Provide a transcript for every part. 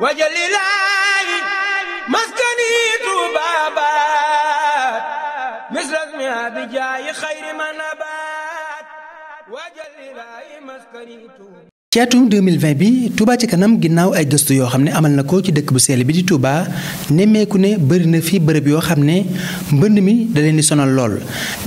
wajalilaahi maskani tuubaabaat misras mi abijaayi xayri manabaat wajalilaahi maskani tuubaabaat. ci atum 2020 bi Touba ci kanam ginnaaw ay gëstu yoo xam ne amal na ko ci dëkk bu sell bi di Touba nemmeeku ne bëri na fi bërëb yoo xam ne mbënd mi da leen di sonal lool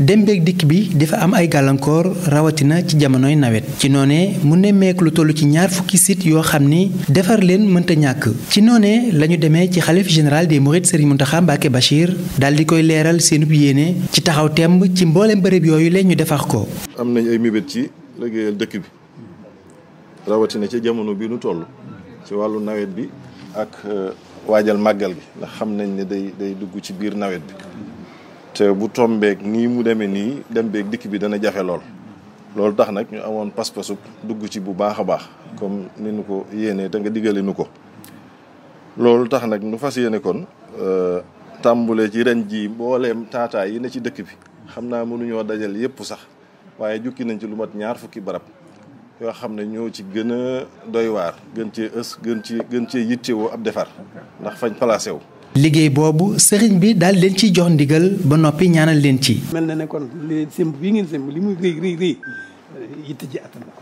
dem beeg dikk bi dafa am ay gàllankoor rawatina ci jamonoy nawet. ci noonee mu nemmeeku lu toll ci 20 sites yoo xam ni defar leen mënta ñàkk. ci noonee la ñu demee ci xalif général des Mourides Serigne Mountakha Mbacké Bachir daal di koy leeral seenub yéene ci taxaw temb ci mboolem bërëb yooyu leen ñu defar ko. am nañ ay mébét ci liggéeyal dëkk bi. rawatina ci jamono bi nu toll ci wàllu nawet bi ak waajal màggal gi ndax xam nañ ne day dugg ci biir nawet bi te bu tombeek nii mu demee nii dem beek dikk bi dana jafe loolu tax nag ñu amoon pas-pasu dugg ci bu baax a baax comme ni nu ko yéenee te nga digale nu ko loolu tax nag nu fas yéene kon tàmbule ci ren ji mbooleem taataay yi ne ci dëkk bi xam naa mënuñoo dajal yépp sax waaye jukki nañ ci lu mat 20 barab yoo xam ne ñoo ci gën a doy waar gën cee gën cee yittewoo ab defar ndax fañ placé wu. liggéey boobu sëriñ bi daal leen ciy jox ndigal ba noppi ñaanal leen ci. mel na ne kon li semb bii ngeen semb li muy rëy yitte ji attan na ko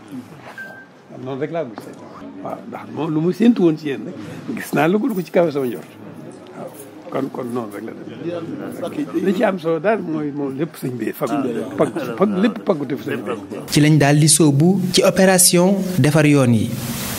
waaw noonu rek laa gis waaw ndax moom lu mu séntu woon ci yéen rek gis naa lu ko ci kaw sama njort waaw kon noonu rek la li ci am solo daal mooy moom lépp sëñ bi fag lépp paggute fi sëñ bi. ci lañ daal di sóobu ci opération defar yoon yi.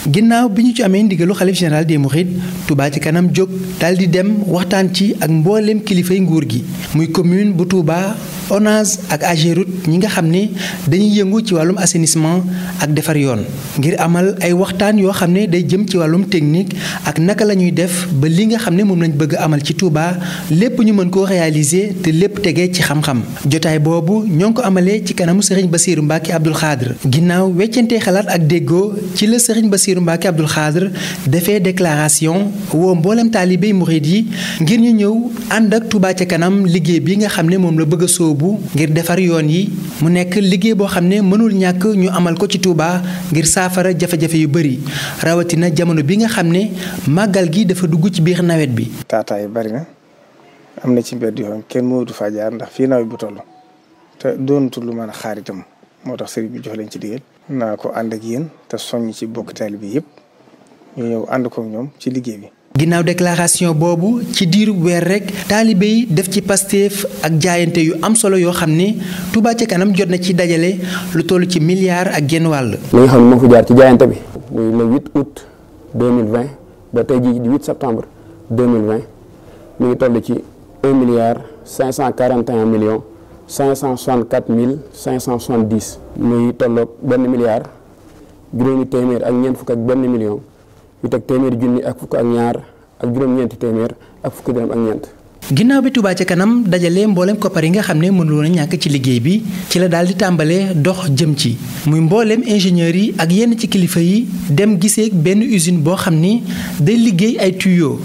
ginnaaw bi ñu ci amee ndigalu xalif général des Mourides Touba ci kanam jóg daal di dem waxtaan ci ak mbooleem kilifay nguur gi muy commune bu Touba ONAS ak AGEROUTE ñi nga xam ne dañuy yëngu ci wàllum assainissement ak defar yoon ngir amal ay waxtaan yoo xam ne day jëm ci wàllum technique ak naka la ñuy def ba li nga xam ne moom lañ bëgg amal ci Touba lépp ñu mën koo réaliser te lépp tegee ci xam-xam. jotaay boobu ñoo ngi ko amalee ci kanamu Serigne Bassirou Mbacké Abdoul Khadr ginnaaw weccantee xalaat ak déggoo ci la Serigne Bassirou Mbacké Abdoul Khadr defee déclaration woo mboolem taalibey murid yi ngir ñu ñëw ànd ak Touba ca kanam liggéey bi nga xam ne moom la bëgg a sóobu ngir defar yoon yi mu nekk liggéey boo xam ne mënul ñàkk ñu amal ko ci Touba ngir saafara jafe-jafe yu bëri rawatina jamono bi nga xam ne màggal gi dafa dugg ci biir nawet bi. taataay bari na am na ci mbedd yoon kenn mënatu faa jaar ndax fii nawet bu toll te doonatul lu mën a xaar itam moo tax sëriñ bi jox leen ci digal. naa ko ànd ak yéen te soññ ci bokk taalibe bi yëpp ñu ñëw ànd ko ñoom ci liggéey bi. ginnaaw déclaration boobu ci diiru weer rek taalibe yi def ci Pastef ak jaayante yu am solo yoo xam ne Touba ca kanam jot na ci dajale lu toll ci milliard ak genn wàll. li nga xam ne moo fi jaar ci jaayante bi muy le 8 août 2020 ba tey jii di 8 septembre 2020 mi ngi toll ci 1 milliard 541 millions 564 mille 570 muy tolloog benn milliard juróomi téeméer ak ñeent fukk ak benn million yu teg téeméeri junni ak fukk ak ñaar ak juróom-ñeenti téeméer ak fukki dërëm ak ñeent. ginnaaw bi Touba ca kanam dajalee mboolem koppar yi nga xam ne mënul woon a ñàkk ci liggéey bi ci la daal di tàmbalee dox jëm ci muy mboolem ingénieurs yi ak yenn ci kilifa yi dem gisee benn usine boo xam ni day liggéey ay tuyaux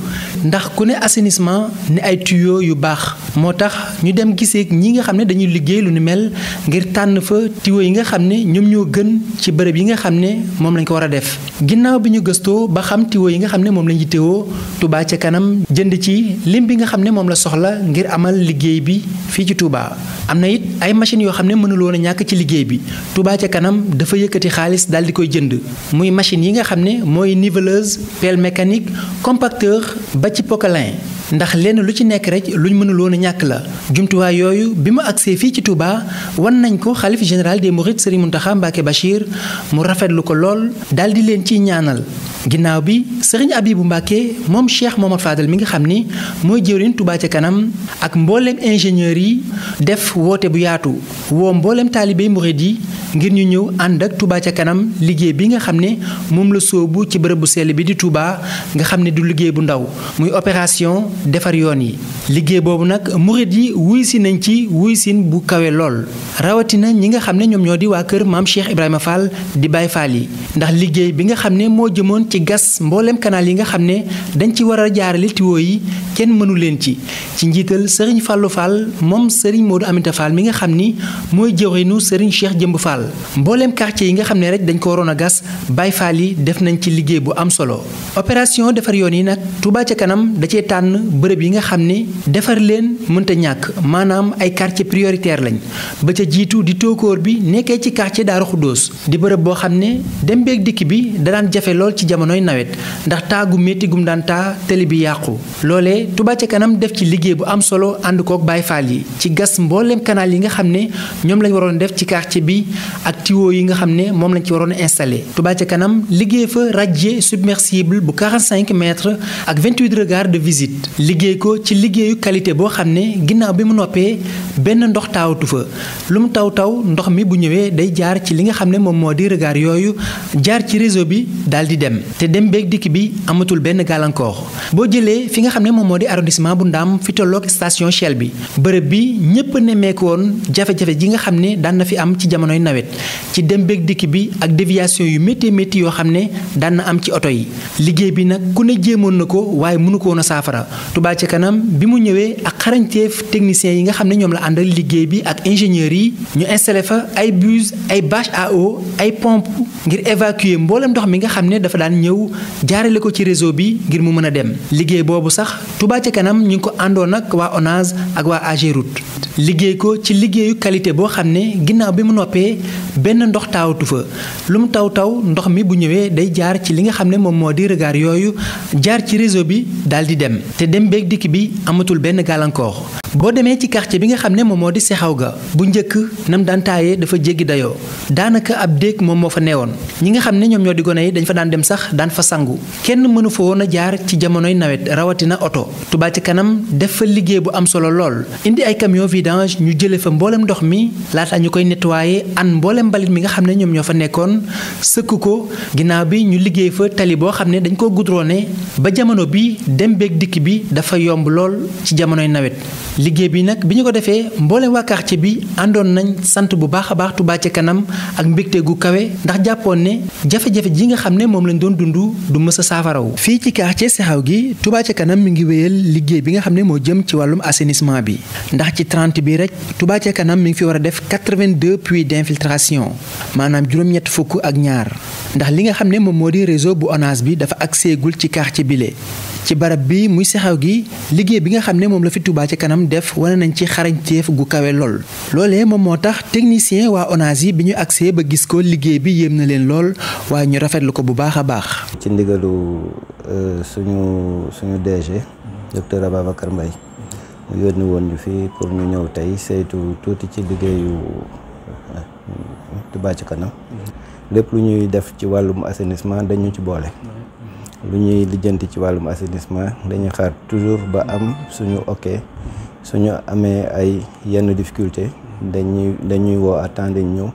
ndax ku ne assainissement ne ay tuyaux yu baax moo tax ñu dem gisee ñi nga xam ne dañuy liggéey lu ni mel ngir tànn fa tuyaux yi nga xam ne ñoom ñoo gën ci bërëb yi nga xam ne moom lañ ko war a def. ginnaaw bi ñu gëstoo ba xam tuyaux yi nga xam ne moom lañ yittewoo Touba ca kanam jënd ci lim bi nga xam ne moom la soxla ngir amal liggéey bi fii ci Touba. am na it ay machines yoo xam ne mënul woon a ñàkk ci liggéey bi Touba ca kanam dafa yëkkati xaalis daal di koy jënd muy machines yi nga xam ne mooy niveleuse pelle mécanique compacteur ba ci poquelin ndax lenn lu ci nekk rek luñ mënul woon a ñàkk la. jumtuwaay yooyu bi mu agsee fii ci Touba wan nañ ko xalif général des Mourides Serigne Mountakha Mbacké Bachir mu rafetlu ko lool daal di leen ciy ñaanal. ginnaaw bi Serigne Abibou Mbacké moom Cheikh Mohamad Fadel mi nga xam ni mooy jëwriñ Touba ca kanam ak mboolem ingénieurs yi def woote bu yaatu woo mboolem taalibey murid yi ngir ñu ñëw ànd ak Touba ca kanam liggéey bi nga xam ne moom la sóobu ci bërëb bu sell bi di Touba nga xam ne du liggéey bu ndaw muy opération defar yoon yi. liggéey boobu nag murid yi wuy si nañ ci wuy sin bu kawe lool rawatina ñi nga xam ne ñoom ñoo di waa kër maam Cheikh Ibrahima Fall di Baye Fall yi ndax liggéey bi nga xam ne moo jëmoon ci gas mboolem canal yi nga xam ne dañ ci war a jaarale tuyaux yi kenn mënu leen ci njiital Serigne Fallou Fall moom Serigne Modou Aminta Fall mi nga xam ni mooy jëwriñu Serigne Cheikh Jëmb Fall mbooleem quartier yi nga xam ne rek dañ ko waroon a gas Baye Fall yi def nañ ci liggéey bu am solo opération defar yoon yi nag Touba ca kanam da cee tànn bërëb yi nga xam ne defar leen mënta ñàkk maanaam ay quartier prioritaire lañ ba ca jiitu di tóokóor bi nekkee ci quartier Daaru Xuddoos di bërëb boo xam ne dem beeg dikk bi da daan jafe lool ci jamonoy nawet ndax taagu métti gum daan taa tëli bi yàqu loolee Touba ca kanam def ci liggéey bu am solo ànd kook Baye Fall yi ci gas mbooleem canal yi nga xam ne ñoom lañ waroon def ci quartier bi ak tuyau yi nga xam ne moom lañ ci waroon a installé Touba ca kanam liggéey fa radier submersible bu 45 mètres ak 28 regards de visite liggéey ko ci liggéeyu qualité boo xam ne ginnaaw bi mu noppee benn ndox taawatu fa lu mu taw ndox mi bu ñëwee day jaar ci li nga xam ne moom moo di regard yooyu jaar ci réseau bi daal di dem te dem beeg dikk bi amatul benn gàllankoor boo jëlee fi nga xam ne moom moo di arrondissement bu Ndaam fi tolloog station Shell bi bërëb bi ñépp nemmeeku woon jafe-jafe ji nga xam ne daan na fi am ci jamonoy nawet ci dem beeg dikk bi ak déviation yu métti yoo xam ne daan na am ci oto yi liggéey bi nag ku ne jéemoon na ko waaye mënu ko woon a saafara Touba ca kanam bi mu ñëwee ak xarañteef techniciens yi nga xam ne ñoom la àndal liggéey bi ak ingénieurs yi ñu installé fa ay bus ay bâche à eau ay pompe ngir évacuer mboolem ndox mi nga xam ne dafa daan ñëw jaarale ko ci réseau bi ngir mu mën a dem liggéey boobu sax Touba ca kanam ñu ngi ko àndoon ak waa ONAS ak waa AGEROUTE liggéey ko ci liggéeyu qualité boo xam ne ginnaaw bi mu noppee benn ndox taawatu fa lu mu taw ndox mi bu ñëwee day jaar ci li nga xam ne moom moo di regard yooyu jaar ci réseau bi daal di dem te dem beeg dikk bi amatul benn gàllankoor boo demee ci quartier bi nga xam ne moom moo di sexaw ga bu njëkk nam daan taayee dafa jéggi dayoo daanaka ab déeg moom moo fa neewoon ñi nga xam ne ñoom ñoo di gone yi dañ fa daan dem sax daan fa sangu kenn mënu fa woon a jaar ci jamonoy nawet rawatina oto Touba ca kanam def fa liggéey bu am solo lool indi ay camion vidange ñu jële fa mboolem ndox mi laata ñu koy nettoyer an mboolem mbalit mi nga xam ne ñoom ñoo fa nekkoon sëkk ko ginnaaw bi ñu liggéey fa tali boo xam ne dañ ko goudronné ba jamono bi dem beeg dikk bi dafa yomb lool ci jamonoy nawet liggéey bi nag bi ñu ko defee mboolem waa quartier bi àndoon nañ sant bu baax a baax Touba ca kanam ak mbégte gu kawe ndax jàppoon ne jafe-jafe ji nga xam ne moom lañ doon dund du mës a saafarawu fii ci quartier Sexaw gi Touba ca kanam mi ngi wéyal liggéey bi nga xam ne moo jëm ci wàllum assainissement bi ndax ci 30 bi rek Touba ca kanam mi ngi fi war a def 82 puits d'infiltration maanaam juróom-ñett fukk ak ñaar ndax li nga xam ne moom moo di réseau bu ONAS bi dafa accès-gul ci quartier bile ci barab bi muy Sexaw gi liggéey bi nga xam ne moom la fi Touba ca kanam def wane nañ ci xarañteef gu kawe lool loolee moom moo tax technicien waa ONAS yi bi ñu accès ba gis ko liggéey bi yéem na leen lool waaye ñu rafetlu ko bu baax a baax. ci ndigalu suñu DG docteur Ababacar Mbaye mu yónni woon ñu fii pour ñu ñëw tey saytu tuuti ci liggéeyu Touba ca kanam lépp lu ñuy def ci wàllum assainissement dañu ci boole. lu ñuy lijjanti ci wàllum assainissement dañuy xaar toujours ba am suñu suñu amee ay yenn difficulté dañuy woo à temps dañ ñëw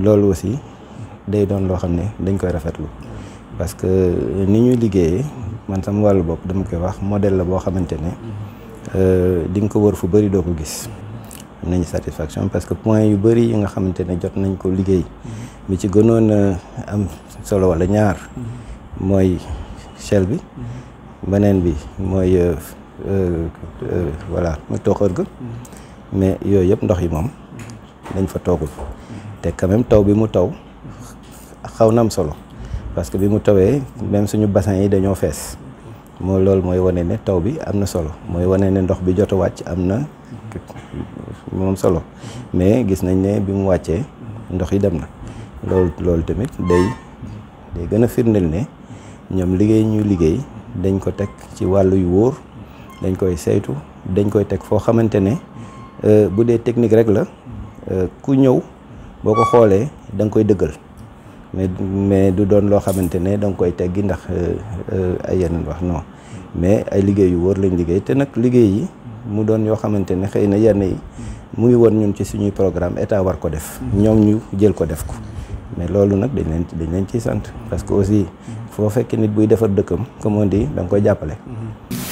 loolu aussi day doon loo xam ne dañ koy rafetlu parce que ni ñuy liggéeyee man sama wàllu bopp dama koy wax modèle la boo xamante ne di nga ko wër fu bëri doo ko gis am nañu satisfaction parce que point yu bëri yi nga xamante ne jot nañ ko liggéey bi ci gënoon a am solo wala ñaar mooy Shell bi beneen bi mooy voilà muy tooxoor ga mais yooyu yëpp ndox yi moom dañ fa toogul te quand même taw bi mu taw xaw na am solo parce que bi mu tawee même suñu bassin yi dañoo fees loolu mooy wane ne taw bi am na solo mooy wane ne ndox bi jot a wàcc am na moom solo mais gis nañ ne bi mu wàccee ndox yi dem na loolu tamit day gën a firndeel ne ñoom liggéey ñuy liggéey dañ ko teg ci wàllu yu wóor dañ koy saytu dañ koy teg foo xamante ne bu dee technique rek la ku ñëw boo ko xoolee da nga koy dëggal mais du doon loo xamante ne da nga koy teggi ndax ay yeneen wax non mais ay liggéey yu wóor lañ liggéey te nag liggéey yi mu doon yoo xamante ne xëy na yenn yi mu ngi woon ñun ci suñuy programme état war ko def ñoom ñu jël ko def ko mais loolu nag dañ leen ciy sant parce que aussi foo fekk nit buy defar dëkkam comme on dit da nga koy jàppale.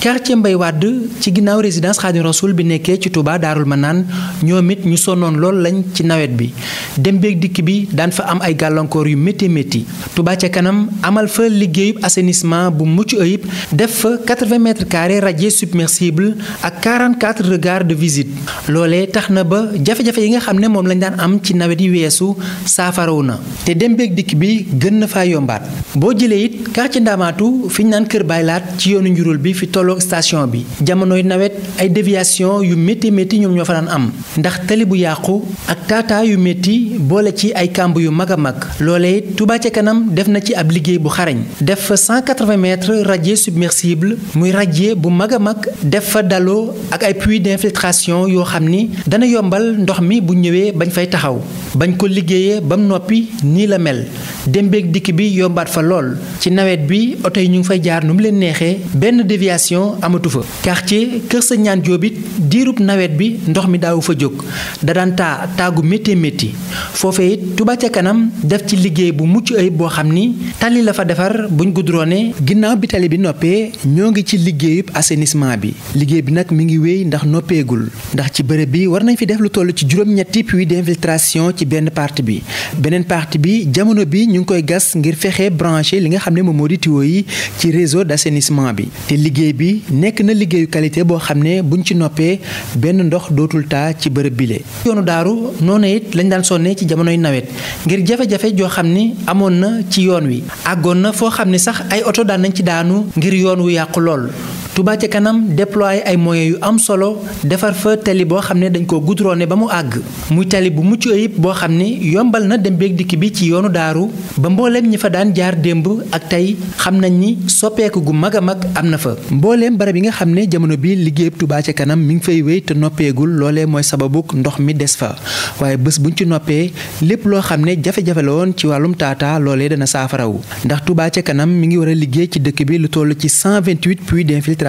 quartier Mbaye Wade ci ginnaaw résidence Khadim Rasoul bi nekkee ci Touba Daarul Manaan ñoom it ñu sonnoon lool lañ ci nawet bi dem beeg dikk bi daan fa am ay gàllankoor yu métti métti Touba ca kanam amal fa liggéeyub assainissement bu mucc ayib def fa 80 mètres carrés radier submersible ak 44 regards de visite loolee tax na ba jafe-jafe yi nga xam ne moom lañ daan am ci nawet yi weesu saafarawu na te dem beeg dikk bi gën na faa yombaat boo jëlee it quartier Ndamaatu fi ñu naan Kër Baylaat ci yoonu njurul bi fi tolloog station bi jamonoy nawet ay déviation yu métti métti ñoom ñoo fa daan am ndax tali bu yàqu ak taataa yu métti boole ci ay kàmb yu mag a mag loolee it Touba ca kanam def na ci ab liggéey bu xarañ def fa 180 mètres radier submersible muy radier bu mag a mag def fa daloo ak ay puits d'infiltration yoo xam ni dana yombal ndox mi bu ñëwee bañ fay taxaw bañ ko liggéeyee ba mu noppi nii la mel dem beeg dikk bi yombaat fa lool ci nawet bi oto yi ñu ngi fay jaar nu mu leen neexee benn déviation amatu fa quartier Kër Sëñ Ñaan Jóob it diirub nawet bi ndox mi daawu fa jóg da daan taagu métti métti foofee it Touba ca kanam def ci liggéey bu mucc ayib boo xam ni tali la fa defar buñ goudronné ginnaaw bi tali bi noppee ñoo ngi ci liggéeyub assainissement bi liggéey bi nag mi ngi wéy ndax noppeegul ndax ci bërëb bi war nañ fi def lu toll ci juróom-ñetti puits d'infiltration ci benn partie bi beneen partie bi jamono bi ñu ngi koy gas ngir fexe branché li nga xam ne moom moo di tuyau yi ci réseau d'assainissement bi te liggéey bi nekk na liggéeyu qualité boo xam ne buñ ci noppee benn ndox dootul taa ci bërëb bile. yoonu daaru noonu it lañ daan sonne ci jamonoy nawet ngir jafe-jafe joo xam ni amoon na ci yoon wi àggoon na foo xam ne sax ay oto daan nañ ci daanu ngir yoon wu yàqu lool. Touba ca kanam déployé ay moyens yu am solo defar fa tali boo xam ne dañ ko goudronné ba mu àgg muy tali bu mucc ayib boo xam ne yombal na dem beeg dikk bi ci yoonu daaru ba mbooleem ñi fa daan jaar démb ak tey xam nañ ni soppeeku gu mag a mag am na fa mbooleem barab yi nga xam ne jamono bi liggéeyub Touba ca kanam mi ngi fay wéy te noppeegul loolee mooy sababuk ndox mi des fa waaye bés buñ ci noppee lépp loo xam ne jafe-jafe la woon ci wàllum taata loolee dana saafarawu ndax Touba ca kanam mi ngi war a liggéey ci dëkk bi lu toll ci 128 puits d'infiltration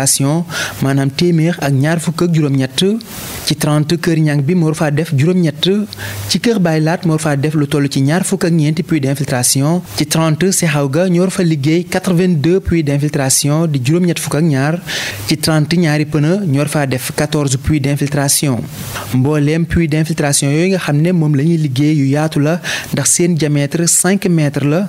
maanaam téeméer ak ñaar fukk ak juróom-ñett ci 30 kër ñang bi moo faa def juróom-ñett ci kër Baylaat moo faa def lu toll ci ñaar fukk ak ñeenti puits d'infiltration ci 30 Sexaw ga ñoo fa liggéey 82 puits d'infiltration di juróom-ñett fukk ak ñaar ci 30 ñaari pëna ñoo faa def 14 puits d'infiltration mbooleem puits d'infiltration yooyu nga xam ne moom la ñuy liggéey yu yaatu la ndax seen diamètre 5 mètres la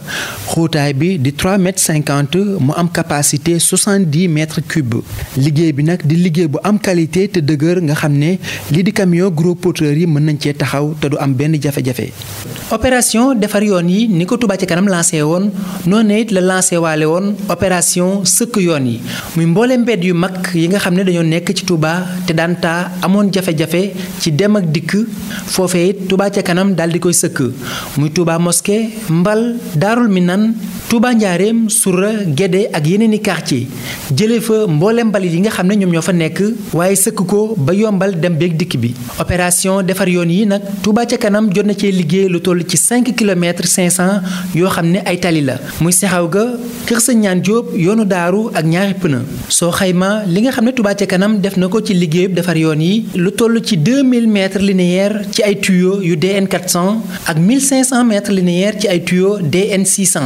xóotaay bi di 3 mètres 50 mu am capacité 70 mètres cubes liggéey bi nag di liggéey bu am qualité te dëgër nga xam ne lii di camion gros porteurs yi mën nañ cee taxaw te du am benn jafe-jafe. opération defar yoon yi ni ko Touba ca kanam lancé woon noonu it la lancé waale woon opération sëkk yoon yi muy mboole mbedd yu mag yi nga xam ne dañoo nekk ci Touba te daan taa amoon jafe-jafe ci dem ak dikk foofee it Touba ca kanam daal di koy sëkk muy Touba mosquée Mbal Daarul Minan Touba Njaareem Soura Guédé ak yeneen i quartier jëlee fa mboolem mbalit yi nga xam ne ñoom ñoo fa nekk waaye sëkk ko ba yombal dem beeg dikk bi opération defar yoon yi nag Touba ca kanam jot na cee liggéey lu toll ci 5 kilomètres 500 yoo xam ne ay tali la muy Sexaw ga Kër Sëñ Ñaan Jóob yoonu daaru ak ñaari pëna soo xayma li nga xam ne Touba ca kanam def na ko ci liggéeyub defar yoon yi lu toll ci 2000 mètres linéaires ci ay tuyaux yu DN 400 ak 1500 mètres linéaires ci ay tuyaux DN 600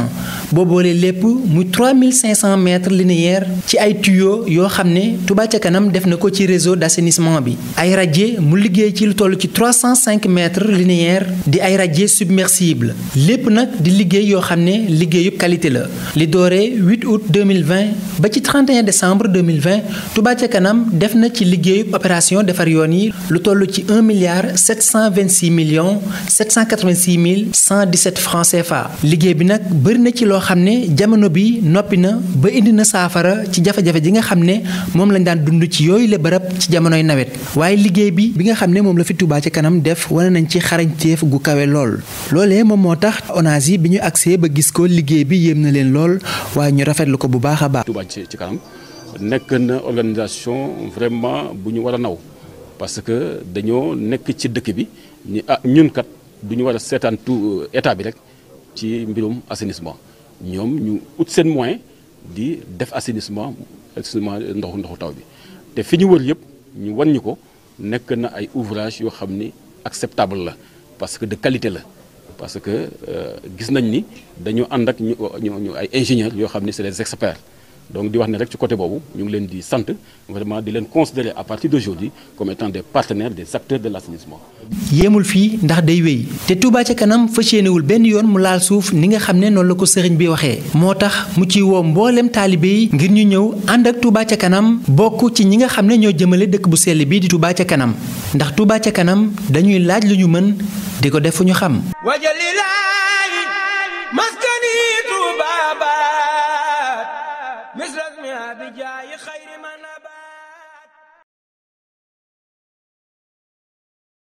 boo boolee lépp muy 3500 mètres linéaires ci ay tuyaux yoo xam ne Touba ca kanam def na ko ci réseau d'assainissement bi ay radier mu liggéey ci lu toll ci 305 mètres linéaires di ay radier submersible lépp nag di liggéey yoo xam ne liggéeyub qualité la li dooree 8 août 2020 ba ci 31 décembre 2020 Touba ca kanam def na ci liggéeyub opération defar yoon yi lu toll ci 1 milliard 726 millions 786 mille 117 francs CFA liggéey bi nag bëri na ci loo xam ne jamono bi noppi na ba indi na saafara ci jafe-jafe ji nga xam ne moom lañ daan dund ci yooyu la bërëb ci jamonoy nawet waaye liggéey bi nga xam ne moom la fi Touba ca kanam def wane nañ ci xarañteef gu kawe lool loolee moom moo tax ONAS yi bi ñu agsee ba gis ko liggéey bi yéem na leen lool waaye ñu rafetlu ko bu baax a baax. Touba ci kanam nekk na organisation vraiment bu ñu war a naw parce que dañoo nekk ci dëkk bi ñun kat du ñu war a seetaan tout état bi rek ci mbirum assainissement ñoom ñu ut seen moyen di def assainissement ndoxu taw bi te fi ñu wër yëpp ñu wan ñu ko nekk na ay ouvrage yoo xam ni acceptable la parce que de qualité la parce que gis nañ ni dañu ànd ak ñu ay ingénieurs yoo xam ni c'est des experts donc di wax ne rek ci côté boobu ñu ngi leen di sant vraiment di leen considérer à partir d'aujourd'hui comme étant des partenaires des acteurs de l'assainissement. yéemul fii ndax day wéy te Touba ca kanam fas yéenewul benn yoon mu laal suuf ni nga xam ne noonu la ko sëriñ bi waxee moo tax mu ciy woo mboolem taalibe yi ngir ñu ñëw ànd ak Touba ca kanam bokk ci ñi nga xam ne ñoo jëmale dëkk bu sell bii di Touba ca kanam ndax Touba ca kanam dañuy laaj lu ñu mën di ko def fu ñu xam. misras mi abi jaayi xayri man